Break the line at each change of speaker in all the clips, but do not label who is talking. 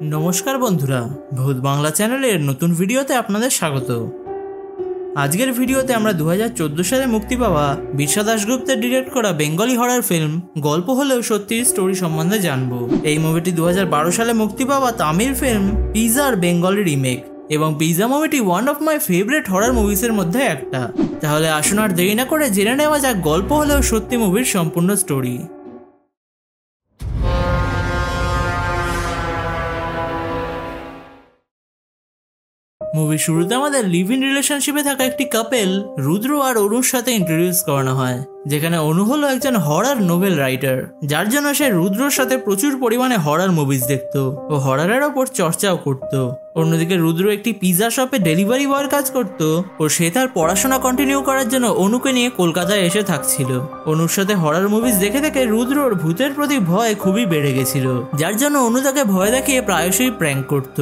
नमस्कार बंधुरा भूत बांगला चैनलेर नतून भिडियोते आपनादेर स्वागत। आजकेर भिडियोते आमरा 2014 साले मुक्ति पावा बिरसा दासगुप्तेर डिरेक्ट करा बेंगली हरर फिल्म गल्प हलेও सत्यि स्टोरी सम्बन्धे जानबो। এই মুভিটি 2012 সালে মুক্তি পাওয়া তামিল ফিল্ম পিজার বেঙ্গলি রিমেক এবং পিজা মুভিটি one of my favourite horror মুভিসের মধ্যে একটা। তাহলে আসুন আর দেরি না করে জেনে নেওয়া যাক গল্প হলেও সত্যি মুভির সম্পূর্ণ স্টোরি। মুভি শুরুতে আমাদের লিভ ইন রিলেশনশিপে থাকা একটি কাপেল রুদ্র আর অনুর সাথে ইন্ট্রোডিউস করানো হয়, যেখানে অনু হলো একজন হরর নোভেল রাইটার, যার জন্য সে রুদ্রর সাথে প্রচুর পরিমাণে হরর মুভিজ দেখতো ও হররের ওপর চর্চাও করত। অন্যদিকে রুদ্র একটি পিজা শপে ডেলিভারি বয়ের কাজ করত ও সে তার পড়াশোনা কন্টিনিউ করার জন্য অনুকে নিয়ে কলকাতায় এসে থাকছিল। অনুর সাথে হরর মুভিজ দেখে দেখে রুদ্রর ভূতের প্রতি ভয় খুবই বেড়ে গেছিল, যার জন্য অনু তাকে ভয় দেখিয়ে প্রায়শই প্র্যাঙ্ক করত।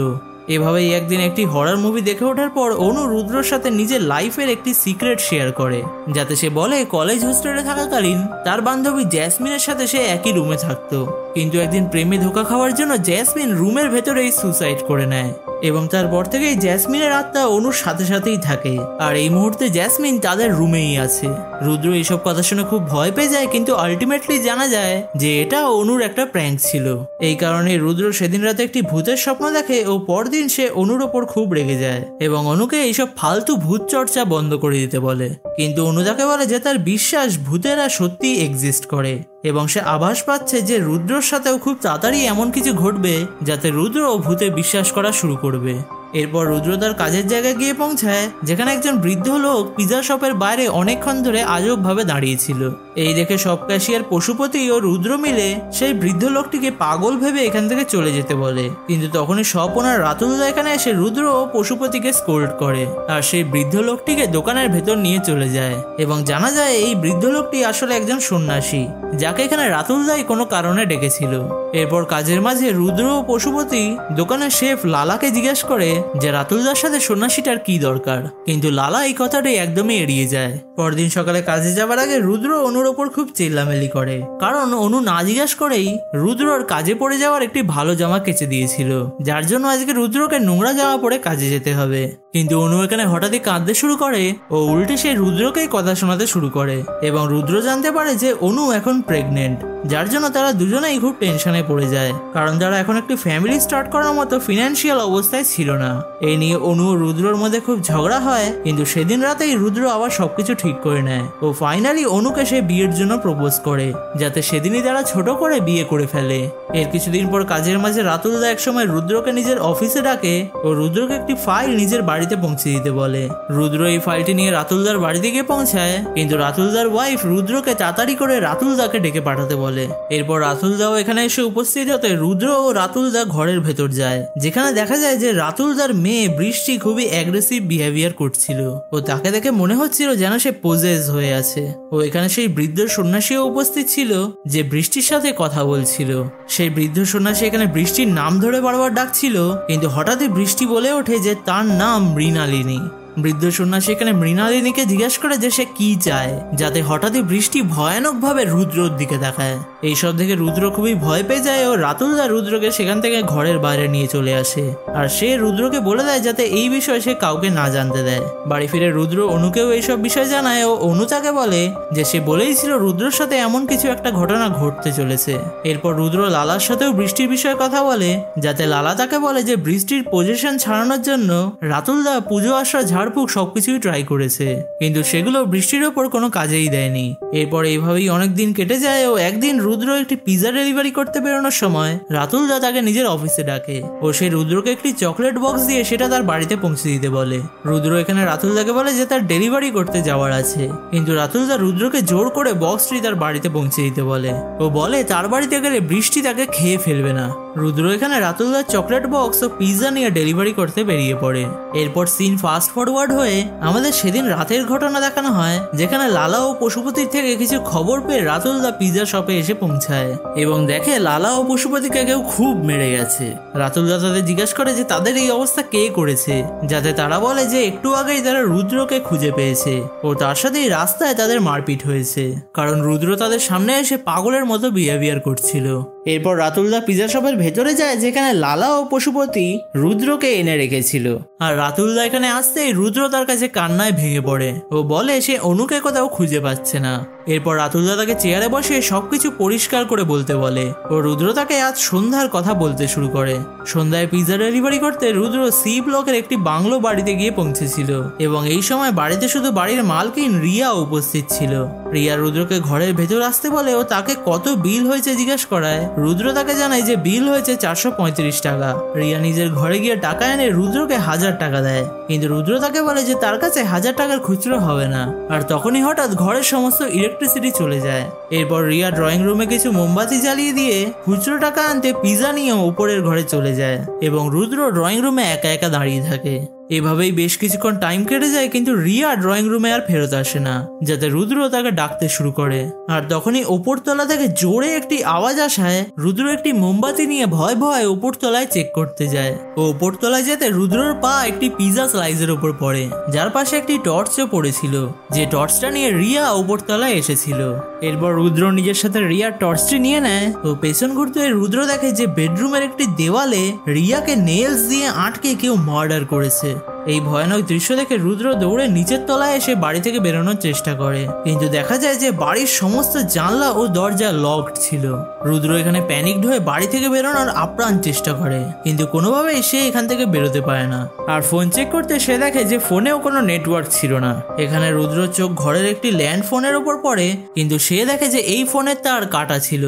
এভাবেই একদিন একটি হরর মুভি দেখে ওঠার পর অনু রুদ্রর সাথে নিজের লাইফের একটি সিক্রেট শেয়ার করে, যাতে সে বলে কলেজ হোস্টেলে থাকাকালীন তার বান্ধবী জ্যাসমিনের সাথে সে একই রুমে থাকতো, কিন্তু একদিন প্রেমে ধোঁকা খাওয়ার জন্য জ্যাসমিন রুমের ভেতরেই সুসাইড করে নেয় এবং তারপর থেকেই জ্যাসমিনের আত্মা অনুর সাথে সাথেই থাকে আর এই মুহূর্তে জ্যাসমিন তাদের রুমেই আছে। রুদ্র এইসব কথা শুনে খুব ভয় পেয়ে যায়, কিন্তু আলটিমেটলি জানা যায় যে এটা অনুর একটা প্র্যাঙ্ক ছিল। এই কারণে রুদ্র সেদিন রাতে একটি ভূতের স্বপ্ন দেখে ও পরদিন সে অনুর ওপর খুব রেগে যায় এবং অনুকে এইসব ফালতু ভূত চর্চা বন্ধ করে দিতে বলে, কিন্তু অনু তাকে বলে যে তার বিশ্বাস ভূতেরা সত্যি এক্সিস্ট করে এবং সে আভাস পাচ্ছে যে রুদ্রর সাথেও খুব তাড়াতাড়ি এমন কিছু ঘটবে যাতে রুদ্র ভূতে বিশ্বাস করা শুরু করবে। এরপর রুদ্র তার কাজের জায়গায় গিয়ে পৌঁছায়, যেখানে একজন বৃদ্ধ লোক পিজা শপের বাইরে অনেকক্ষণ ধরে আজব ভাবে দাঁড়িয়েছিল। এই দেখে সব ক্যাশিয়ার পশুপতি ও রুদ্র মিলে সেই বৃদ্ধ লোকটিকে পাগল ভেবে এখান থেকে চলে যেতে বলে, কিন্তু তখনই সব ওনার রাতুলদা এখানে এসে রুদ্র ও পশুপতিকে স্কোল্ড করে আর সেই বৃদ্ধ লোকটিকে দোকানের ভেতর নিয়ে চলে যায় এবং জানা যায় এই বৃদ্ধ লোকটি আসলে একজন সন্ন্যাসী, যাকে এখানে রাতুলদাই কোনো কারণে ডেকেছিল। এরপর কাজের মাঝে রুদ্র ও পশুপতি দোকানের শেফ লালাকে জিজ্ঞেস করে যে রাতুলদার সাথে সন্ন্যাসীটার কি দরকার, কিন্তু লালা এই কথাটি একদমই এড়িয়ে যায়। পরদিন সকালে কাজে যাবার আগে রুদ্র অনুর ওপর খুব চিল্লামিল্লি করে, কারণ অনু না জিজ্ঞাসা করেই রুদ্রর কাজে পড়ে যাওয়ার একটি ভালো জামা কেচে দিয়েছিল, যার জন্য আজকে রুদ্রকে নোংরা জামা পরে কাজে যেতে হবে। কিন্তু অনু এখানে হঠাৎই কাঁদতে শুরু করে ও উল্টে সে রুদ্রকেই কথা শোনাতে শুরু করে এবং রুদ্র জানতে পারে যে অনু এখন প্রেগনেন্ট, যার জন্য তারা দুজনেই খুব টেনশনে পড়ে যায়, কারণ তারা এখন একটি ফ্যামিলি স্টার্ট করার মতো ফিনান্সিয়াল অবস্থায় ছিল না। এই নিয়ে অনু ও রুদ্রর মধ্যে খুব ঝগড়া হয়, কিন্তু সেদিন রাতেই রুদ্র আবার সবকিছু ঠিক করে নেয় ও ফাইনালি অনুকে সে বিয়ের জন্য প্রপোজ করে, যাতে সেদিনই তারা ছোট করে বিয়ে করে ফেলে। এর কিছুদিন পর কাজের মাঝে রাতুলদা একসময় রুদ্রকে নিজের অফিসে ডাকে ও রুদ্রকে একটি ফাইল নিজের বাড়িতে পৌঁছে দিতে বলে। রুদ্র এই ফাইলটি নিয়ে রাতুলদার বাড়িতে গিয়ে পৌঁছায়, কিন্তু রাতুলদার ওয়াইফ রুদ্রকে তাড়াতাড়ি করে রাতুলদাকে ডেকে পাঠাতে বলে। এরপর রাতুলদাও এখানে এসে উপস্থিত হতে রুদ্র ও রাতুলদা ঘরের ভেতর যায়, যেখানে দেখা যায় যে রাতুলদার মেয়ে বৃষ্টি খুবই অ্যাগ্রেসিভ বিহেভিয়ার করছিল ও তাকে দেখে মনে হচ্ছিল যেন সে পজেস হয়ে আছে। ও এখানে সেই বৃদ্ধ সন্ন্যাসীও উপস্থিত ছিল যে বৃষ্টির সাথে কথা বলছিল। সেই বৃদ্ধ সন্ন্যাসী এখানে বৃষ্টির নাম ধরে বারবার ডাকছিল, কিন্তু হঠাৎই বৃষ্টি বলে ওঠে যে তার নাম মৃণালিনী। বৃদ্ধ সন্ন্যাসী এখানে মৃণালিনীকে জিজ্ঞাসা করে যে সে কি চায়, যাতে হঠাৎই বৃষ্টি ভয়ানক ভাবে রুদ্রর দিকে তাকায়। এইসব দেখে রুদ্র খুবই ভয় পেয়ে যায় ও রাতুলদা রুদ্রকে সেখান থেকে ঘরের বাইরে নিয়ে চলে আসে আর সে রুদ্রকে বলে দেয় যাতে এই বিষয়ে সে কাউকে না জানতে দেয়। বাড়ি ফিরে রুদ্র অনুকেও এইসব বিষয় জানায় ও অনু তাকে বলে যে সে বলেইছিল রুদ্রর সাথে এমন কিছু একটা ঘটনা ঘটতে চলেছে। এরপর রুদ্র লালার সাথেও বৃষ্টির বিষয়ে কথা বলে, যাতে লালা তাকে বলে যে বৃষ্টির পজিশন ছাড়ানোর জন্য রাতুলদা পুজো আসা ঝাড়ফুঁক সবকিছুই ট্রাই করেছে, কিন্তু সেগুলো বৃষ্টির ওপর কোনো কাজেই দেয়নি। এরপর এইভাবেই অনেক দিন কেটে যায় ও একদিন রুদ্র একটি পিজা ডেলিভারি করতে বেরোনোর সময় রাতুলদা তাকে নিজের অফিসে ডাকে ও সে রুদ্রকে একটি চকলেট বক্স দিয়ে সেটা তার বাড়িতে পৌঁছে দিতে বলে। রুদ্র এখানে রাতুলদাকে বলে যে তার ডেলিভারি করতে যাওয়ার আছে, কিন্তু রাতুলদা রুদ্রকে জোর করে বক্সটি তার বাড়িতে পৌঁছে দিতে বলে ও বলে তার বাড়িতে গেলে বৃষ্টি তাকে খেয়ে ফেলবে না। রুদ্র এখানে রাতুলদার চকলেট বক্স ও পিৎজা নিয়ে ডেলিভারি করতে বেরিয়ে পড়ে। এরপর সিন ফাস্ট ফরওয়ার্ড হয়ে আমাদের সেদিন রাতের ঘটনা দেখানো হয়, যেখানে লালা ও পশুপতির থেকে কিছু খবর পেয়ে রাতুলদা পিৎজা শপে এসে পৌঁছায় এবং দেখে লালা ও পশুপতিকে কেউ খুব মেরে গেছে। রাতুলদা তাদের জিজ্ঞাসা করে যে তাদের এই অবস্থা কে করেছে, যাতে তারা বলে যে একটু আগেই তারা রুদ্রকে খুঁজে পেয়েছে ও তার সাথেই রাস্তায় তাদের মারপিট হয়েছে, কারণ রুদ্র তাদের সামনে এসে পাগলের মতো বিহেভিয়ার করছিল। এরপর রাতুলদা পিজা শপের ভেতরে যায় যেখানে লালা ও পশুপতি রুদ্রকে এনে রেখেছিল। আর রাতুলদা এখানে আসতেই রুদ্র তার কাছে কান্নায় ভেঙে পড়ে ও বলে সে অনুকে কোথাও খুঁজে পাচ্ছে না। এরপর রাতুলদা তাকে চেয়ারে বসে সবকিছু পরিষ্কার করে বলতে বলে ও রুদ্র তাকে আজ সন্ধ্যার কথা বলতে শুরু করে। সন্ধ্যায় পিজা ডেলিভারি করতে রুদ্র সি ব্লকের একটি বাংলো বাড়িতে গিয়ে পৌঁছেছিল এবং এই সময় বাড়িতে শুধু বাড়ির মালকিন রিয়া উপস্থিত ছিল। রিয়া রুদ্রকে ঘরের ভেতর আসতে বলে ও তাকে কত বিল হয়েছে জিজ্ঞেস করায়। রুদ্র তাকে জানায় যে বিল হয়েছে 435 টাকা। রিয়া নিজের ঘরে গিয়ে টাকা এনে রুদ্রকে 1000 টাকা দেয়, কিন্তু রুদ্র তাকে বলে যে তার কাছে 1000 টাকার খুচরো হবে না। আর তখনই হঠাৎ ঘরের সমস্ত ইলেকট্রিসিটি চলে যায়। এরপর রিয়া ড্রয়িং রুমে কিছু মোমবাতি জ্বালিয়ে দিয়ে খুচরো টাকা আনতে পিজা নিয়ে উপরের ঘরে চলে যায় এবং রুদ্র ড্রয়িং রুমে একা একা দাঁড়িয়ে থাকে। এভাবেই বেশ কিছুক্ষণ টাইম কেটে যায়, কিন্তু রিয়া ড্রয়িং রুমে আর ফেরত আসে না, যাতে রুদ্র তাকে ডাকতে শুরু করে। আর তখনই ওপরতলা থেকে জোরে একটি আওয়াজ আসায় রুদ্র একটি মোমবাতি নিয়ে ভয় ভয় ওপরতলায় চেক করতে যায়। ও ওপরতলায় যেতে রুদ্রর পা একটি পিজা স্লাইসের উপর পড়ে, যার পাশে একটি টর্চও পড়েছিল, যে টর্চটা নিয়ে রিয়া ওপরতলায় এসেছিল। এরপর রুদ্র নিজের সাথে রিয়ার টর্চটি নিয়ে নেয় ও পেছন ঘুরতে রুদ্র দেখে যে বেডরুমের একটি দেওয়ালে রিয়াকে নেলস দিয়ে আটকে কেউ মার্ডার করেছে। এই ভয়ানক দৃশ্য দেখে রুদ্র দৌড়ে নিচের তলায় এসে বাড়ি থেকে বেরোনোর চেষ্টা করে, কিন্তু দেখা যায় যে বাড়ির সমস্ত জানলা ও দরজা লকড ছিল। রুদ্র এখানে প্যানিকড হয়ে বাড়ি থেকে বেরোনোর আপ্রাণ চেষ্টা করে, কিন্তু কোনোভাবেই সে এখান থেকে বেরোতে পারে না। আর ফোন চেক করতে সে দেখে যে ফোনেও কোনো নেটওয়ার্ক ছিল না। এখানে রুদ্র চোখ ঘরের একটি ল্যান্ড ফোনের ওপর পড়ে, কিন্তু সে দেখে যে এই ফোনের তার কাটা ছিল।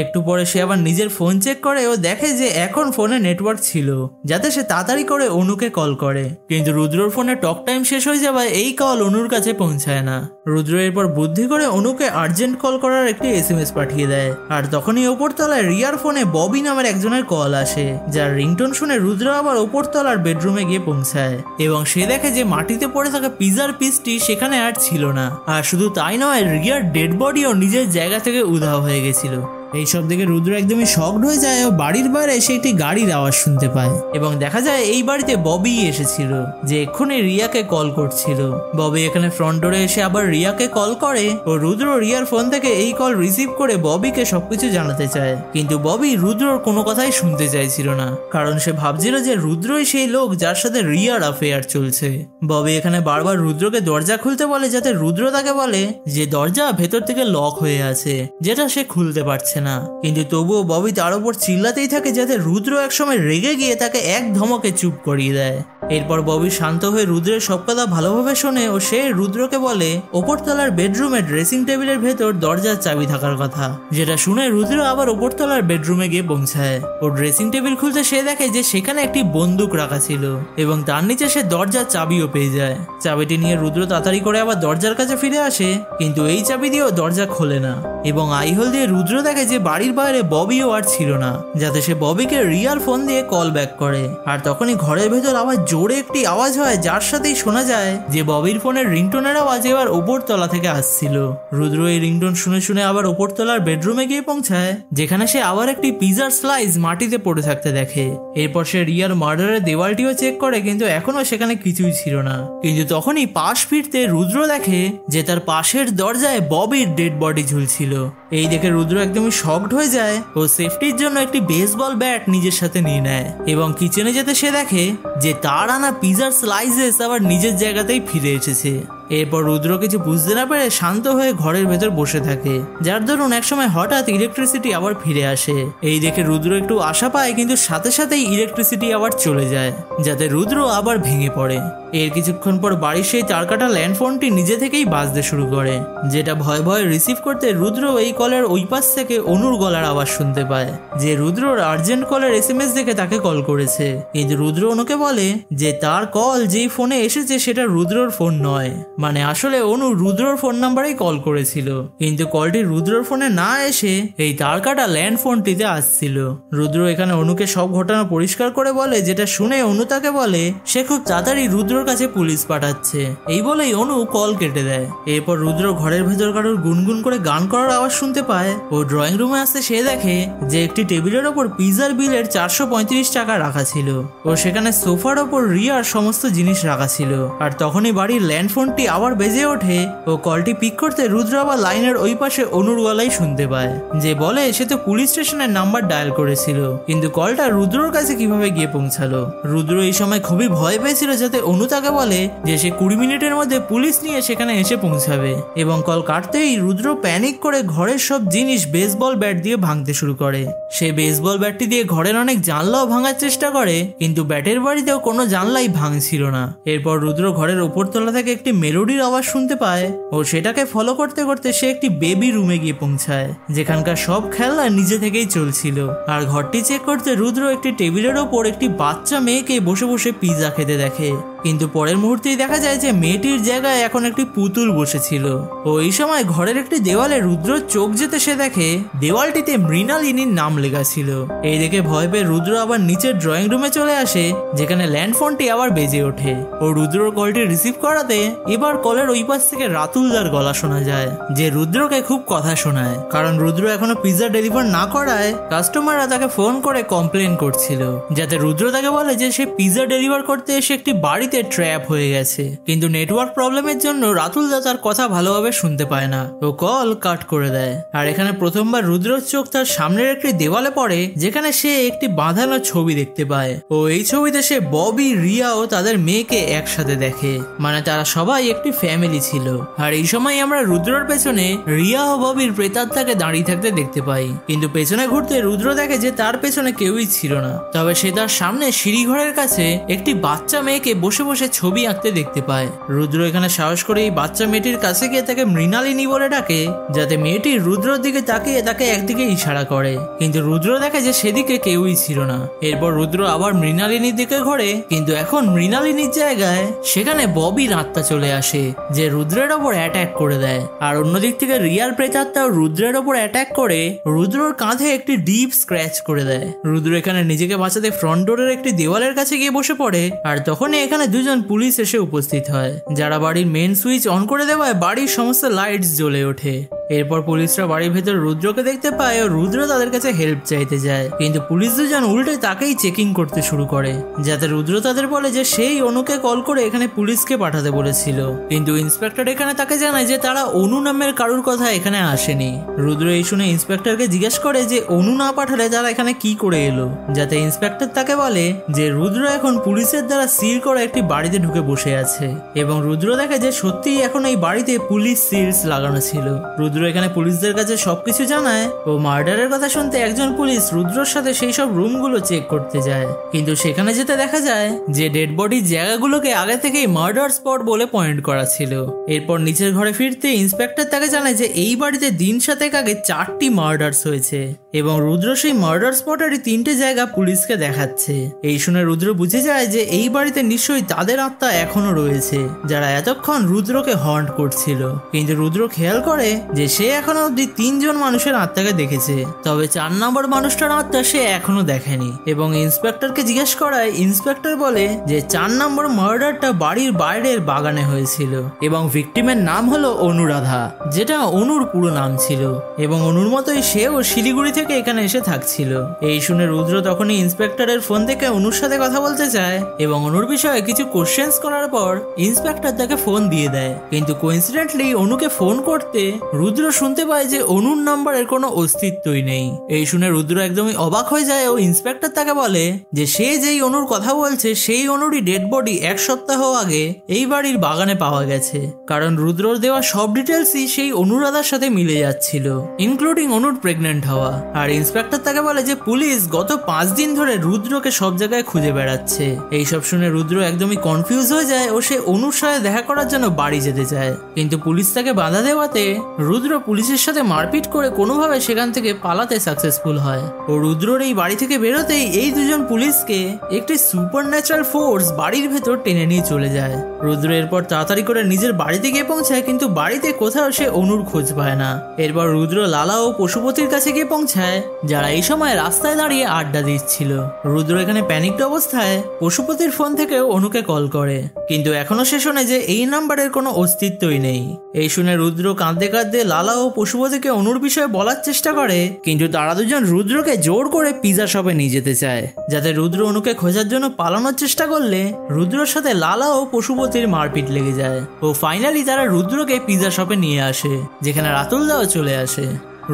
একটু পরে সে আবার নিজের ফোন চেক করে ও দেখে যে এখন ফোনে নেটওয়ার্ক ছিল, যাতে সে তাড়াতাড়ি করে অনুকে কল করে। কিন্তু রুদ্রর ফোনে টক টাইম শেষ হয়ে যাওয়ায় এই কল অনুর কাছে পৌঁছায় না। রুদ্র এরপর বুদ্ধি করে অনুকে আর্জেন্ট কল করার একটি SMS পাঠিয়ে দেয়। আর তখনই ওপরতলায় রিয়ার ফোনে ববি নামের একজনের কল আসে, যার রিংটোন শুনে রুদ্র আবার ওপরতলার বেডরুমে গিয়ে পৌঁছায় এবং সে দেখে যে মাটিতে পড়ে থাকা পিজার পিসটি সেখানে আর ছিল না। আর শুধু তাই নয়, রিয়ার ডেড বডিও নিজের জায়গা থেকে উধাও হয়ে গেছিল। এইসব দেখে রুদ্র একদমই শকড হয়ে যায় ও বাড়ির বাইরে এসে একটি গাড়ির আওয়াজ শুনতে পায় এবং দেখা যায় এই বাড়িতে ববি এসেছিল, যে এক্ষুনি রিয়াকে কল করছিল। ববি এখানে ফ্রন্ট ডোরে এসে আবার রিয়াকে কল করে ও রুদ্র রিয়ার ফোন থেকে এই কল রিসিভ করে ববিকে সবকিছু জানাতে চায়, কিন্তু ববি রুদ্রর কোনো কথাই শুনতে চাইছিল না, কারণ সে ভাবছিল যে রুদ্রই সেই লোক যার সাথে রিয়ার অ্যাফেয়ার চলছে। ববি এখানে বারবার রুদ্রকে দরজা খুলতে বলে, যাতে রুদ্র তাকে বলে যে দরজা ভেতর থেকে লক হয়ে আছে, যেটা সে খুলতে পারছে না। কিন্তু তবুও ববি তার উপর চিল্লাতেই থাকে, যাতে রুদ্র একসময় রেগে গিয়ে তাকে এক ধমকে চুপ করিয়ে দেয়। এরপর ববি শান্ত হয়ে রুদ্রের সব কথা ভালোভাবে শোনে ও সে রুদ্রকে বলে ওপরতলার বেডরুমে ড্রেসিং টেবিলের ভেতর দরজার চাবি থাকার কথা, যেটা শুনে রুদ্র আবার ওপরতলার বেডরুমে গিয়ে পৌঁছায়। ও ড্রেসিং টেবিল খুলতে সে দেখে যে সেখানে একটি বন্দুক রাখা ছিল এবং তার নিচে সে দরজার চাবিও পেয়ে যায়। চাবিটি নিয়ে রুদ্র তাড়াতাড়ি করে আবার দরজার কাছে ফিরে আসে, কিন্তু এই চাবি দিয়েও দরজা খোলে না এবং আইহোল দিয়ে রুদ্র দেখে যে বাড়ির বাইরে ববিও আর ছিল না, যাতে সে ববিকে রিয়ার ফোন দিয়ে কল ব্যাক করে। আর তখনই ঘরের ভেতর আবার জোরে একটি আওয়াজ হয়, যার সাথেই শোনা যায় যে ববির ফোনের রিংটোনের আওয়াজ এবার ওপরতলা থেকে আসছিল। রুদ্র এই রিংটোন শুনে শুনে আবার ওপরতলার বেডরুমে গিয়ে পৌঁছায়, যেখানে সে আবার একটি পিজার স্লাইস মাটিতে পড়ে থাকতে দেখে। এরপর সে রিয়ার মার্ডারের দেওয়ালটিও চেক করে, কিন্তু এখনো সেখানে কিছুই ছিল না। কিন্তু তখনই পাশ ফিরতে রুদ্র দেখে যে তার পাশের দরজায় ববির ডেড বডি ঝুলছিল। এই দেখে রুদ্র একদমই শকড হয়ে যায় ও সেফটির জন্য একটি বেসবল ব্যাট নিজের সাথে নিয়ে নেয় এবং কিচেনে যেতে সে দেখে যে তার আনা পিজার স্লাইসেস আবার নিজের জায়গাতেই ফিরে এসেছে। এরপর রুদ্র কিছু বুঝতে না পেরে শান্ত হয়ে ঘরের ভেতর বসে থাকে, যার দরুন একসময় হঠাৎ ইলেকট্রিসিটি আবার ফিরে আসে। এই দেখে রুদ্র একটু আশা পায়, কিন্তু সাথে সাথেই ইলেকট্রিসিটি আবার চলে যায়, যাতে রুদ্র আবার ভেঙে পড়ে। এর কিছুক্ষণ পর বাড়ির সেই তারকাটা ল্যান্ডফোনটি নিজে থেকেই বাজতে শুরু করে, যেটা ভয়ে ভয়ে রিসিভ করতে রুদ্র এই কলের ওই পাশ থেকে অনুর গলার আওয়াজ শুনতে পায়, যে রুদ্রর আর্জেন্ট কলের SMS দেখে তাকে কল করেছে। কিন্তু রুদ্র অনুকে বলে যে তার কল যেই ফোনে এসেছে সেটা রুদ্রর ফোন নয়, মানে আসলে অনু রুদ্রর ফোন নাম্বারেই কল করেছিল, কিন্তু কলটি রুদ্রর ফোনে না এসে এই তার কাটা ল্যান্ড ফোনটিতে আসছিল। রুদ্র এখানে অনুকে সব ঘটনা পরিষ্কার করে বলে, যেটা শুনে অনু তাকে বলে সে খুব তাড়াতাড়ি রুদ্রর কাছে পুলিশ পাঠাচ্ছে। এই বলেই অনু কল কেটে দেয়। এরপর রুদ্র ঘরের ভেতর কারোর গুনগুন করে গান করার আওয়াজ শুনতে পায় ও ড্রয়িং রুমে আসতে সে দেখে যে একটি টেবিলের ওপর পিজার বিলের 435 টাকা রাখা ছিল ও সেখানে সোফার ওপর রিয়ার সমস্ত জিনিস রাখা ছিল। আর তখনই বাড়ির ল্যান্ড ফোনটি আবার বেজে ওঠে ও কলটি পিক করতে রুদ্র আবার লাইনের ওই পাশে অনুর গলাই শুনতে পায়, যে বলে সে তো পুলিশ স্টেশনের নাম্বার ডায়াল করেছিল, কিন্তু কলটা রুদ্রর কাছে কিভাবে গিয়ে পৌঁছালো। রুদ্র এই সময় খুবই ভয় পেয়েছিল যাতে অনু তাকে বলে যে সে 20 মিনিটের মধ্যে পুলিশ নিয়ে সেখানে এসে পৌঁছাবে, এবং কল কাটতেই রুদ্র প্যানিক করে ঘরের সব জিনিস বেসবল ব্যাট দিয়ে ভাঙতে শুরু করে। সে বেসবল ব্যাটটি দিয়ে ঘরের অনেক জানলাও ভাঙার চেষ্টা করে, কিন্তু ব্যাটের বাড়িতেও কোনো জানলাই ভাঙছিল না। এরপর রুদ্র ঘরের উপরতলা থেকে একটি মেলোডির আওয়াজ শুনতে পায় ও সেটাকে ফলো করতে করতে সে একটি বেবি রুমে গিয়ে পৌঁছায়, যেখানকার সব খেলনা নিজে থেকেই চলছিল। আর ঘরটি চেক করতে রুদ্র একটি টেবিলের ওপর একটি বাচ্চা মেয়েকে বসে বসে পিৎজা খেতে দেখে, কিন্তু পরের মুহূর্তেই দেখা যায় যে মেয়েটির জায়গায় এখন একটি পুতুল বসেছিল। ও এই সময় ঘরের একটি দেওয়ালে রুদ্র চোখ যেতে সে দেখে দেওয়ালটিতে মৃণালিনীর নাম লেখা ছিল। এই দেখে ভয় পেয়ে রুদ্র আবার নিচের ড্রয়িং রুমে চলে আসে, যেখানে ল্যান্ডফোনটি আবার বেজে ওঠে। ও রুদ্রর কলটি রিসিভ করাতে এবার কলের ওই পাশ থেকে রাতুলদার গলা শোনা যায়, যে রুদ্রকে খুব কথা শোনায়, কারণ রুদ্র এখনো পিৎজা ডেলিভার না করায় কাস্টমাররা তাকে ফোন করে কমপ্লেন করছিল, যাতে রুদ্র তাকে বলে যে সে পিৎজা ডেলিভার করতে এসে একটি বাড়িতে ট্র্যাপ হয়ে গেছে, কিন্তু নেটওয়ার্ক প্রবলেমের জন্য রাতুলদা তার কথা ভালোভাবে শুনতে পায় না ও কল কাট করে দেয়। আর এখানে প্রথমবার রুদ্রর চোখ তার সামনের একটি দেওয়ালে পড়ে, যেখানে সে একটি বাঁধানো ছবি দেখতে পায়। ও এই ছবিতে সে ববি, রিয়া ও তাদের মেয়েকে একসাথে দেখে, মানে তারা সবাই একটি ফ্যামিলি ছিল। আর এই সময় আমরা রুদ্রর পেছনে রিয়া ও ববির প্রেতাত্মাকে দাঁড়িয়ে থাকতে দেখতে পাই, কিন্তু পেছনে ঘুরতে রুদ্র দেখে যে তার পেছনে কেউই ছিল না, তবে সে তার সামনে সিঁড়িঘরের কাছে একটি বাচ্চা মেয়েকে বসে বসে ছবি আঁকতে দেখতে পায়। রুদ্র এখানে সাহস করে এই বাচ্চা মেয়েটির কাছে গিয়ে তাকে মৃণালিনী বলে ডাকে, যাতে মেয়েটি রুদ্রর দিকে তাকিয়ে তাকে একদিকে ইশারা করে, কিন্তু রুদ্র দেখে যে সেদিকে কেউই ছিল না। এরপর রুদ্র আবার মৃণালিনীর দিকে ঘোরে, কিন্তু এখন মৃণালিনীর জায়গায় সেখানে ববির আত্মা চলে আসে, যে রুদ্রের ওপর অ্যাটাক করে দেয়। আর অন্যদিক থেকে রিয়ার প্রেতাত্মাও রুদ্রের ওপর অ্যাটাক করে রুদ্রর কাঁধে একটি ডিপ স্ক্র্যাচ করে দেয়। রুদ্র এখানে নিজেকে বাঁচাতে ফ্রন্ট ডোরের একটি দেওয়ালের কাছে গিয়ে বসে পড়ে, আর তখনই এখানে দুজন পুলিশ এসে উপস্থিত হয়, যারা বাড়ির মেন সুইচ অন করে দেওয়ায় বাড়ির সমস্ত লাইটস জ্বলে ওঠে। এরপর পুলিশরা বাড়ির ভেতর রুদ্রকে দেখতে পায় ও রুদ্র তাদের কাছে হেল্প চাইতে যায়, কিন্তু পুলিশ দুজন উল্টে তাকেই চেকিং করতে শুরু করে, যাতে রুদ্র তাদের বলে যে সেই অনুকে কল করে এখানে পুলিশকে পাঠাতে বলেছিল, কিন্তু ইন্সপেক্টর এখানে তাকে জানায় যে তারা অনু নামের কারুর কথা এখানে আসেনি। রুদ্র এই শুনে ইন্সপেক্টরকে জিজ্ঞেস করে যে অনু না পাঠালে তারা এখানে কি করে এলো, যাতে ইন্সপেক্টর তাকে বলে যে রুদ্র এখন পুলিশের দ্বারা সিল করা একটি বাড়িতে ঢুকে বসে আছে, এবং রুদ্র দেখে যে সত্যিই এখন এই বাড়িতে পুলিশ সিলস লাগানো ছিল। রুদ্র এখানে পুলিশদের কাছে সবকিছু জানায় ও মার্ডারের কথা শুনতে একজন পুলিশ রুদ্রর সাথে সেই সব রুমগুলো চেক করতে যায়, কিন্তু সেখানে যেতে দেখা যায় যে ডেড বডির জায়গাগুলোকে আগে থেকেই মার্ডার স্পট বলে পয়েন্ট করা ছিল। এরপর নিচের ঘরে ফিরতে ইন্সপেক্টর তাকে জানায় যে এই বাড়িতে দিন 7 আগে 4টি মার্ডার্স হয়েছে, এবং রুদ্র সেই মার্ডার স্পটেরই 3টে জায়গা পুলিশকে দেখাচ্ছে। এই শুনে রুদ্র বুঝে যায় যে এই বাড়িতে নিশ্চয়ই তাদের আত্মা এখনো রয়েছে, যারা এতক্ষণ রুদ্রকে হন্ট করছিল, কিন্তু রুদ্র খেয়াল করে যে সে এখনো অব্দি 3 জন মানুষের আত্মাকে দেখেছে, তবে 4 নম্বর মানুষটার আত্মা সে এখনো দেখেনি। এবং ইন্সপেক্টরকে জিজ্ঞেস করায় ইন্সপেক্টর বলে যে 4 নম্বর মার্ডারটা বাড়ির বাইরের বাগানে হয়েছিল, এবং ভিকটিমের নাম হলো অনুরাধা, যেটা অনুর পুরো নাম ছিল, এবং অনুর মতোই সেও শিলিগুড়ি থেকে এখানে এসে থাকছিল। এই শুনে রুদ্র তখনই ইন্সপেক্টরের ফোন থেকে অনুর সাথে কথা বলতে চায়, এবং অনুর বিষয়ে কিছু কোশ্চেন্স করার পর ইন্সপেক্টর তাকে ফোন দিয়ে দেয়, কিন্তু কোইন্সিডেন্টলি অনুকে ফোন করতে রুদ্র শুনতে পায় যে অনুর নাম্বারের কোনো অস্তিত্বই নেই। এই শুনে রুদ্র একদমই অবাক হয়ে যায় ও ইন্সপেক্টর তাকে বলে যে সে যেই অনুর কথা বলছে সেই অনুরই ডেড বডি 1 সপ্তাহ আগে এই বাড়ির বাগানে পাওয়া গেছে, কারণ রুদ্রর দেওয়া সব ডিটেলসই সেই অনুরাধার সাথে মিলে যাচ্ছিল, ইনক্লুডিং অনুর প্রেগনেন্ট হওয়া। আর ইন্সপেক্টর তাকে বলে যে পুলিশ গত 5 দিন ধরে রুদ্রকে সব জায়গায় খুঁজে বেড়াচ্ছে। এইসব শুনে রুদ্র একদমই কনফিউজ হয়ে যায় ও সে অনুর সাথে দেখা করার জন্য বাড়ি যেতে চায়, কিন্তু পুলিশ তাকে বাধা দেওয়াতে রুদ্র পুলিশের সাথে মারপিট করে কোনোভাবে সেখান থেকে পালাতে সাকসেসফুল হয়। ও রুদ্রর এই বাড়ি থেকে বেরোতেই এই দুজন পুলিশকে একটি সুপারন্যাচারাল ফোর্স বাড়ির ভেতর টেনে নিয়ে চলে যায়। রুদ্র এরপর তাড়াতাড়ি করে নিজের বাড়িতে গিয়ে পৌঁছায়, কিন্তু বাড়িতে কোথাও সে অনুর খোঁজ পায় না। এরপর রুদ্র লালা ও পশুপতির কাছে গিয়ে পৌঁছায়, যারা এই সময় রাস্তায় দাঁড়িয়ে আড্ডা দিচ্ছিল। রুদ্র এখানে প্যানিকড অবস্থায় পশুপতির ফোন থেকে অনুকে কল করে, কিন্তু এখনো সে শোনে যে এই নাম্বারের কোনো অস্তিত্বই নেই। এই শুনে রুদ্র কাঁদতে কাঁদতে লালা ও পশুপতিকে অনুর বিষয়ে বলার চেষ্টা করে, কিন্তু তারা দুজন রুদ্রকে জোর করে পিজা শপে নিয়ে যেতে চায়, যাতে রুদ্র অনুকে খোঁজার জন্য পালানোর চেষ্টা করলে রুদ্রর সাথে লালা ও পশুপতির মারপিট লেগে যায় ও ফাইনালি তারা রুদ্রকে পিজা শপে নিয়ে আসে, যেখানে রাতুলদাও চলে আসে।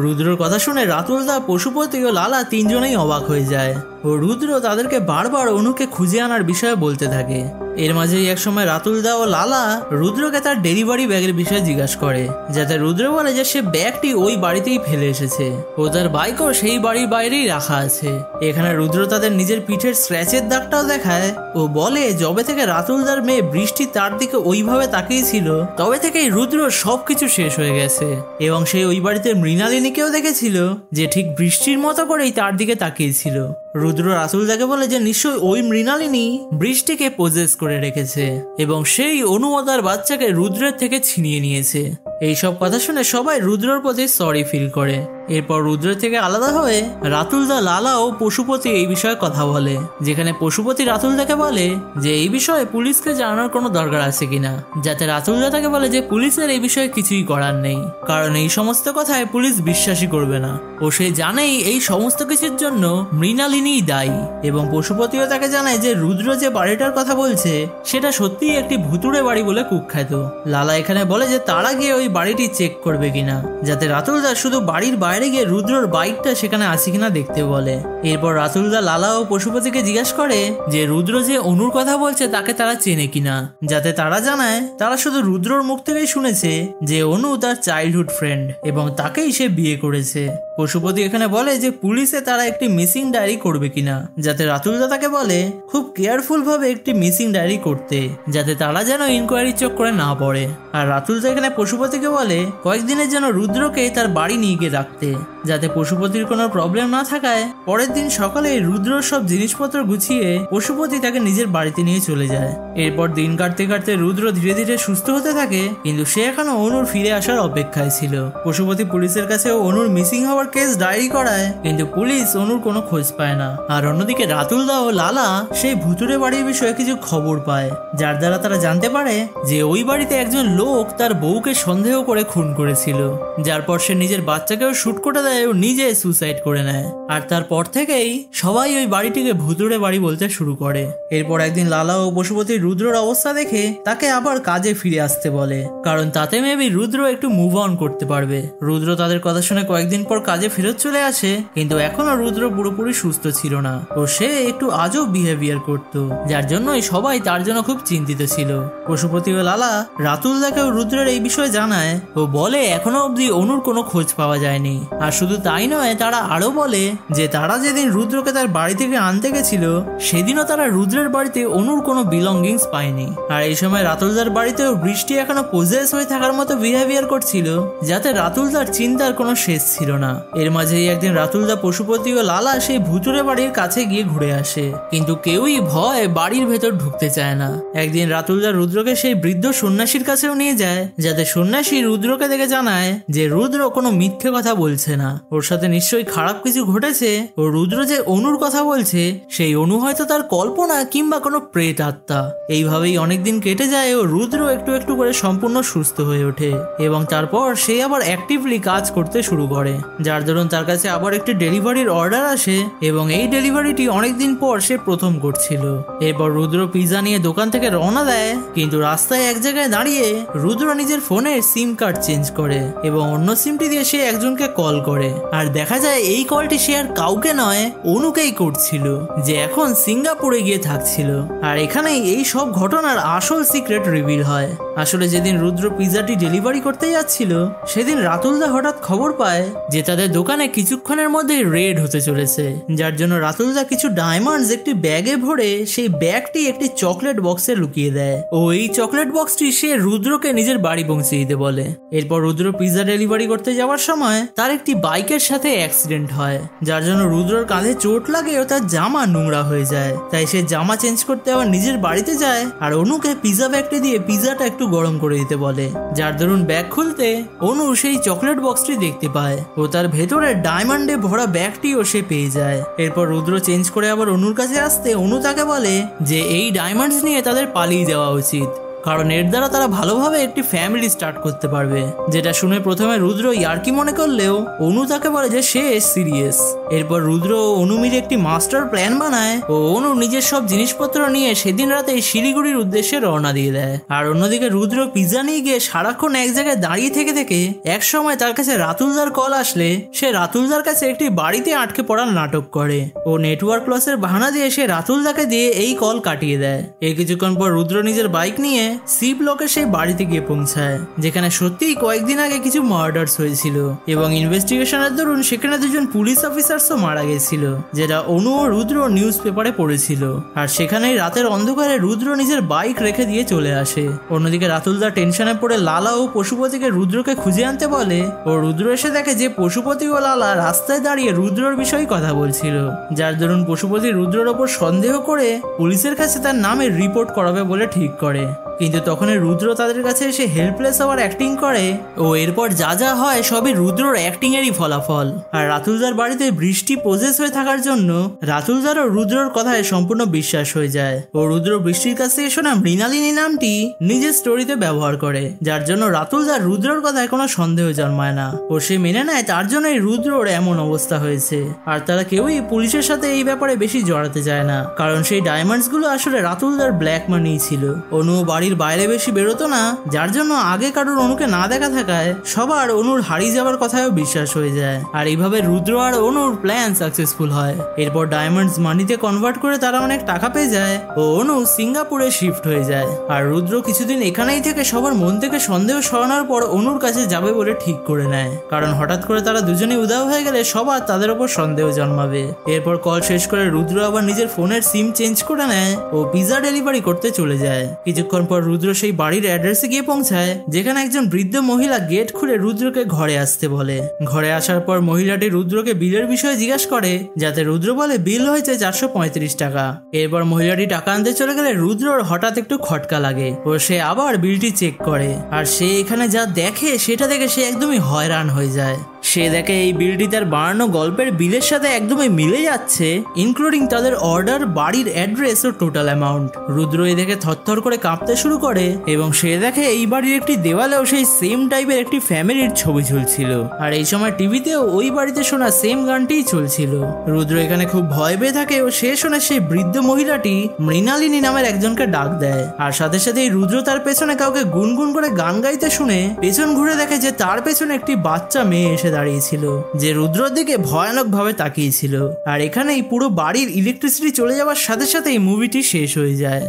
রুদ্রর কথা শুনে রাতুলদা, পশুপতি ও লালা তিনজনেই অবাক হয়ে যায় ও রুদ্র তাদেরকে বারবার অনুকে খুঁজে আনার বিষয়ে বলতে থাকে। এর মাঝেই একসময় রাতুলদা ও লালা রুদ্রকে তার ডেলিভারি ব্যাগের বিষয়ে জিজ্ঞাসা করে, যাতে রুদ্র বলে যে সে ব্যাগটি ওই বাড়িতেই ফেলে এসেছে ও তার বাইকও সেই বাড়ির বাইরেই রাখা আছে। এখানে রুদ্র তাদের নিজের পিঠের স্ক্র্যাচের দাগটাও দেখায় ও বলে যবে থেকে রাতুলদার মেয়ে বৃষ্টি তার দিকে ওইভাবে তাকিয়েছিল তবে থেকেই রুদ্র সবকিছু শেষ হয়ে গেছে এবং সে ওই বাড়িতে মৃণালিনীকেও দেখেছিল যে ঠিক বৃষ্টির মতো করেই তার দিকে তাকিয়েছিল। রুদ্র রাতুলদাকে বলে যে নিশ্চয়ই ওই মৃণালিনী বৃষ্টিকে পজেস করে রেখেছে এবং সেই অনুমতার বাচ্চাকে রুদ্রের থেকে ছিনিয়ে নিয়েছে। এইসব কথা শুনে সবাই রুদ্রর প্রতি সরি ফিল করে। এরপর রুদ্রের থেকে আলাদা হয়ে রাতুলদা, লালা ও পশুপতি এই বিষয়ে কথা বলে, যেখানে পশুপতি রাতুলদাকে বলে যে এই বিষয়ে পুলিশকে জানানোর কোনো দরকার আছে কিনা, যাতে রাতুলদা তাকে বলে যে পুলিশের এই বিষয়ে কিছুই করার নেই, কারণ এই সমস্ত কথায় পুলিশ বিশ্বাসই করবে না ও সে জানেই এই সমস্ত কিছুর জন্য মৃণালিনী দায়ী। এবং পশুপতিও তাকে জানায় যে রুদ্র যে বাড়িটার কথা বলছে সেটা সত্যিই একটি ভুতুড়ে বাড়ি বলে কুখ্যাত। লালা এখানে বলে যে তারা গিয়ে ওই বাড়িটি চেক করবে কিনা, যাতে রাতুলদা শুধু বাড়ির বাইরে গিয়ে রুদ্রর বাইকটা সেখানে আছে কিনা দেখতে বলে। এরপর রাতুলদা লালা ও পশুপতিকে জিজ্ঞাসা করে যে রুদ্র যে অনুর কথা বলছে তাকে তারা চেনে কিনা, যাতে তারা জানায় তারা শুধু রুদ্রর মুখ থেকেই শুনেছে যে অনু তার চাইল্ডহুড ফ্রেন্ড এবং তাকেই সে বিয়ে করেছে। পশুপতি এখানে বলে যে পুলিশে তারা একটি মিসিং ডায়েরি করবে কিনা, যাতে রাতুলদা তাকে বলে খুব কেয়ারফুল ভাবে একটি মিসিং ডায়েরি করতে, যাতে তারা যেন ইনকোয়ারি চক্করে না পড়ে। আর রাতুলদা এখানে পশুপতিকে বলে কয়েকদিনের জন্য রুদ্রকে তার বাড়ি নিয়ে গিয়ে রাখতে, যাতে পশুপতির কোনো প্রবলেম না থাকায় পরের দিন সকালে রুদ্রর সব জিনিসপত্র গুছিয়ে পশুপতি তাকে নিজের বাড়িতে নিয়ে চলে যায়। এরপর দিন কাটতে কাটতে রুদ্র ধীরে ধীরে সুস্থ হতে থাকে, কিন্তু সে এখনো অনুর ফিরে আসার অপেক্ষায় ছিল। পশুপতি পুলিশের কাছে অনুর মিসিং হওয়ার কেস ডায়েরি করায়, কিন্তু পুলিশ অনুর কোনো খোঁজ পায় না। আর অন্যদিকে রাতুলদা ও লালা সেই ভুতুড়ে বাড়ির বিষয়ে কিছু খবর পায়, যার দ্বারা তারা জানতে পারে যে ওই বাড়িতে একজন লোক তার বউকে সন্দেহ করে খুন করেছিল, যার পর সে নিজের বাচ্চাকেও শুট করে দেয় ও নিজে সুসাইড করে নেয়। আর তারপর থেকেই সবাই ওই বাড়িটিকে ভুতুড়ে বাড়ি বলতে শুরু করে। এরপর একদিন লালা ও পশুপতি রুদ্রর অবস্থা দেখে তাকে আবার কাজে ফিরে আসতে বলে, কারণ তাতে মেবি রুদ্র একটু মুভ অন করতে পারবে। রুদ্র তাদের কথা শুনে কয়েকদিন পর কাজে ফেরত চলে আসে, কিন্তু এখনো রুদ্র পুরোপুরি সুস্থ ছিল না ও সে একটু আজব বিহেভিয়ার করত, যার জন্যই সবাই তার জন্য খুব চিন্তিত ছিল। পশুপতি ও লালা রাতুলদাকেও রুদ্রের এই বিষয়ে জানায় ও বলে এখনো অবধি অনুর কোনো খোঁজ পাওয়া যায়নি। আর শুধু তাই নয়, তারা আরো বলে যে তারা যেদিন রুদ্রকে তার বাড়ি থেকে আনতে গেছিল সেদিনও তারা রুদ্রের বাড়িতে অনুর কোনো বিলঙ্গিংস পায়নি। আর এই সময় রাতুলদার বাড়িতেও বৃষ্টি এখনো পজেস হয়ে থাকার মতো বিহেভিয়ার করছিল, যাতে রাতুলদার চিন্তার কোনো শেষ ছিল না। এর মাঝেই একদিন রাতুলদা, পশুপতি ও লালা সেই ভুতুড়ে বাড়ির কাছে গিয়ে ঘুরে আসে, কিন্তু কেউই ভয় বাড়ির ভেতর ঢুকতে চায় না। একদিন রাতুলদা রুদ্রকে সেই বৃদ্ধ সন্ন্যাসীর কাছেও নিয়ে যায়, যাতে সন্ন্যাসী রুদ্রকে দেখে জানায় যে রুদ্র কোনো মিথ্যে কথা বলছে না, ওর সাথে নিশ্চয়ই খারাপ কিছু ঘটেছে ও রুদ্র যে অনুর কথা বলছে সেই অনু হয়তো তার কল্পনা কিংবা কোনো প্রেত আত্মা। এইভাবেই অনেকদিন কেটে যায় ও রুদ্র একটু একটু করে সম্পূর্ণ সুস্থ হয়ে ওঠে এবং তারপর সে আবার অ্যাক্টিভলি কাজ করতে শুরু করে, যার দরুন তার কাছে আবার একটি ডেলিভারির অর্ডার আসে এবং এই ডেলিভারিটি অনেকদিন পর সে প্রথম করছিল। এরপর রুদ্র পিজা নিয়ে দোকান থেকে রওনা দেয়, কিন্তু রাস্তায় এক জায়গায় দাঁড়িয়ে রুদ্র নিজের ফোনের সিম কার্ড চেঞ্জ করে এবং অন্য সিমটি দিয়ে সে একজনকে কল করে। আর দেখা যায় এই কলটি সে আর কাউকে নয়, অনুকেই করছিল, যে এখন সিঙ্গাপুরে গিয়ে থাকছিল। আর এখানেই এই সব ঘটনার আসল সিক্রেট রিভিল হয়। আসলে যেদিন রুদ্র পিজাটি ডেলিভারি করতে যাচ্ছিল সেদিন রাতুলদা হঠাৎ খবর পায় যে তাদের দোকানে কিছুক্ষণের মধ্যে রেড হতে চলেছে, যার জন্য রাতুলদা কিছু ডায়মন্ডস একটি ব্যাগে ভরে সেই ব্যাগটি একটি চকলেট বক্সে লুকিয়ে দেয় ও এই চকলেট বক্সটি সে রুদ্রকে নিজের বাড়ি পৌঁছে দিতে বলে। এরপর রুদ্র পিজা ডেলিভারি করতে যাওয়ার সময় তার একটি বাইকের সাথে অ্যাক্সিডেন্ট হয়, যার জন্য রুদ্রর কাঁধে চোট লাগে ও তার জামা নোংরা হয়ে যায়। তাই সে জামা চেঞ্জ করতে আবার নিজের বাড়িতে যায় আর অনুকে পিজা ব্যাগটি দিয়ে পিজাটা একটু গরম করে দিতে বলে, যার দরুন ব্যাগ খুলতে অনু সেই চকলেট বক্সটি দেখতে পায় ও তার ভেতরে ডায়মন্ডে ভরা ব্যাগটিও সে পেয়ে যায়। এরপর রুদ্র চেঞ্জ করে আবার অনুর কাছে আসতে অনু তাকে বলে যে এই ডায়মন্ডস নিয়ে তাদের পালিয়ে যাওয়া উচিত। কারণ এর দ্বারা তারা ভালোভাবে একটি ফ্যামিলি স্টার্ট করতে পারবে। যেটা শুনে প্রথমে রুদ্র ইয়ার্কি মনে করলেও অনু তাকে বলে যে সে সিরিয়াস। এরপর রুদ্র ও অনু মিলে একটি মাস্টার প্ল্যান বানায় ও অনু নিজের সব জিনিসপত্র নিয়ে সেদিন রাতে শিলিগুড়ির উদ্দেশ্যে রওনা দিয়ে দেয়। আর অন্যদিকে রুদ্র পিজ্জা নিয়ে গিয়ে সারাক্ষণ এক জায়গায় দাঁড়িয়ে থেকে থেকে এক সময় তার কাছে রাতুলদার কল আসলে সে রাতুলদার কাছে একটি বাড়িতে আটকে পড়ার নাটক করে ও নেটওয়ার্ক লসের বাহানা দিয়ে সে রাতুলদাকে দিয়ে এই কল কাটিয়ে দেয়। এর কিছুক্ষণ পর রুদ্র নিজের বাইক নিয়ে সি ব্লকের সেই বাড়িতে গিয়ে পৌঁছায়, যেখানে সত্যিই কয়েকদিন আগে কিছু মার্ডার্স হয়েছিল এবং ইনভেস্টিগেশনের দরুন সেখানে দুজন পুলিশ অফিসার্সও মারা গেছিল, যেটা অনু ও রুদ্র নিউজ পেপারে পড়েছিল। আর সেখানেই রাতের অন্ধকারে রুদ্র নিজের বাইক রেখে দিয়ে চলে আসে। অন্যদিকে রাতুলদা টেনশনে পড়ে লালা ও পশুপতিকে রুদ্রকে খুঁজে আনতে বলে ও রুদ্র এসে দেখে যে পশুপতি ও লালা রাস্তায় দাঁড়িয়ে রুদ্রর বিষয়ে কথা বলছিল, যার দরুন পশুপতি রুদ্রর ওপর সন্দেহ করে পুলিশের কাছে তার নামে রিপোর্ট করাবে বলে ঠিক করে। কিন্তু তখনই রুদ্র তাদের কাছে এসে হেল্পলেস হওয়ার অ্যাক্টিং করে ও এরপর যা যা হয় সবই রুদ্রর অ্যাক্টিং এরই ফলাফল। আর রাতুলদার বাড়িতে বৃষ্টি পজেস হয়ে থাকার জন্য রাতুলদারও রুদ্রর কথায় সম্পূর্ণ বিশ্বাস হয়ে যায় ও রুদ্র বৃষ্টির কাছ থেকে শোনা মৃণালিনী নামটি নিজের স্টোরিতে ব্যবহার করে, যার জন্য রাতুলদার রুদ্রর কথায় কোনো সন্দেহ জন্মায় না ও সে মেনে নেয় তার জন্যই রুদ্রর এমন অবস্থা হয়েছে। আর তারা কেউই পুলিশের সাথে এই ব্যাপারে বেশি জড়াতে চায় না, কারণ সেই ডায়মন্ডস গুলো আসলে রাতুলদার ব্ল্যাক মানি ছিল। অনু বাড়ির বাইরে বেশি বেরোতো না, যার জন্য আগে কারোর অনুকে না দেখা থাকায় সবার অনুর হারিয়ে যাবার কথাও বিশ্বাস হয়ে যায়। আর এইভাবে রুদ্র আর অনুর প্ল্যান সাকসেসফুল হয়। এরপর ডায়মন্ডস মানিতে কনভার্ট করে তারা অনেক টাকা পেয়ে যায় ও অনু সিঙ্গাপুরে শিফট হয়ে যায়। আর রুদ্র কিছুদিন এখানেই থেকে সবার মন থেকে সন্দেহ সরানোর পর অনুর কাছে যাবে বলে ঠিক করে নেয়, কারণ হঠাৎ করে তারা দুজনেই উধাও হয়ে গেলে সবার তাদের উপর সন্দেহ জন্মাবে। এরপর কল শেষ করে রুদ্র আবার নিজের ফোনের সিম চেঞ্জ করে নেয় ও পিজা ডেলিভারি করতে চলে যায়। কিছুক্ষণ পর রুদ্র সেই বাড়ির অ্যাড্রেসে গিয়ে পৌঁছায়, যেখানে একজন বৃদ্ধ মহিলা গেট খুলে রুদ্রকে ঘরে আসতে বলে। ঘরে আসার পর মহিলাটি রুদ্রকে বিলের বিষয়ে জিজ্ঞাসা করে, যাতে রুদ্র বলে বিল হয়েছে 435 টাকা। এরপর মহিলাটি টাকা আনতে চলে গেলে রুদ্রর হঠাৎ একটু খটকা লাগে ও সে আবার বিলটি চেক করে। আর সে এখানে যা দেখে সেটা দেখে সে একদমই হয়রান হয়ে যায়। সে দেখে এই বিলটি তার বানানো গল্পের বিলের সাথে একদমই মিলে যাচ্ছে, ইনক্লুডিং তাদের অর্ডার, বাড়ির অ্যাড্রেস ও টোটাল অ্যামাউন্ট। রুদ্র এই দেখে থরথর করে কাঁপতে শুরু করে এবং সে দেখে এই বাড়ির একটি দেওয়ালেও সেই সেম টাইপের একটি ফ্যামিলির ছবি ঝুলছিল। আর এই সময় টিভিতেও ওই বাড়িতে শোনা সেম গানটিই চলছিল। রুদ্র এখানে খুব ভয় পেয়ে থাকে ও সে শুনে সেই বৃদ্ধ মহিলাটি মৃণালিনী নামের একজনকে ডাক দেয়। আর সাথে সাথেই রুদ্র তার পেছনে কাউকে গুনগুন করে গান গাইতে শুনে পেছন ঘুরে দেখে যে তার পেছনে একটি বাচ্চা মেয়ে এসে দাঁড়িয়েছিল, যে রুদ্রর দিকে ভয়ানক ভাবে তাকিয়েছিল। আর এখানেই পুরো বাড়ির ইলেকট্রিসিটি চলে যাওয়ার সাথে সাথেই মুভিটি শেষ হয়ে যায়।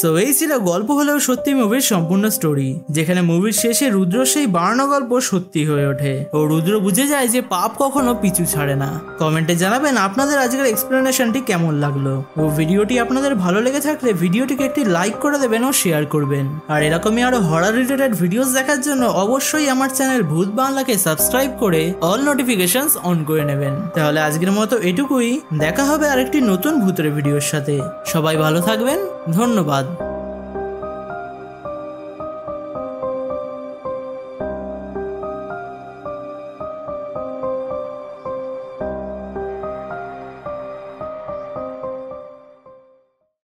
সো এই ছিল গল্প হলেও সত্যি মুভির সম্পূর্ণ স্টোরি, যেখানে মুভির শেষে রুদ্র সেই বানানো গল্প সত্যি হয়ে ওঠে ও রুদ্র বুঝে যায় যে পাপ কখনো পিছু ছাড়ে না। কমেন্টে জানাবেন আপনাদের আজকের এক্সপ্লেনেশনটি কেমন লাগলো ও ভিডিওটি আপনাদের ভালো লেগে থাকলে ভিডিওটিকে একটি লাইক করে দেবেন ও শেয়ার করবেন। আর এরকমই আরো হরর রিলেটেড ভিডিওস দেখার জন্য অবশ্যই আমার চ্যানেল ভূত বাংলাকে সাবস্ক্রাইব করে অল নোটিফিকেশনস অন করে নেবেন। তাহলে আজকের মতো এটুকুই, দেখা হবে আরেকটি নতুন ভূতের ভিডিওর সাথে। সবাই ভালো থাকবেন, ধন্যবাদ।